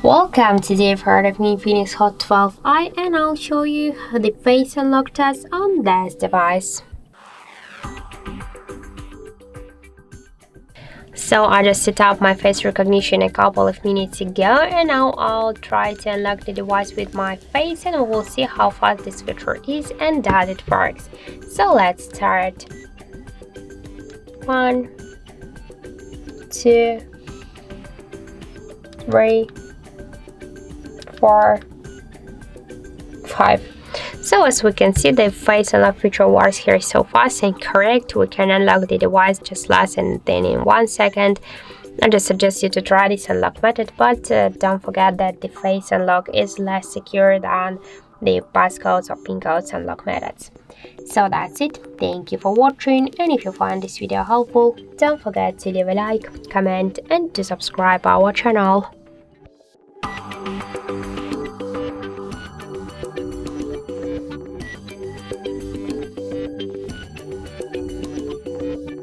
Welcome to the part of INFINIX Hot 12i, and I'll show you the face unlock test on this device. So I just set up my face recognition a couple of minutes ago, and now I'll try to unlock the device with my face, and we'll see how fast this feature is and that it works. So let's start. 1, 2, 3, 4, 5. So as we can see, the face unlock feature works here so fast and correct. We can unlock the device just less than in 1 second. I just suggest you to try this unlock method, but don't forget that the face unlock is less secure than the passcodes or pin codes unlock methods. So that's it. Thank you for watching, and if you find this video helpful, don't forget to leave a like, comment and to subscribe our channel.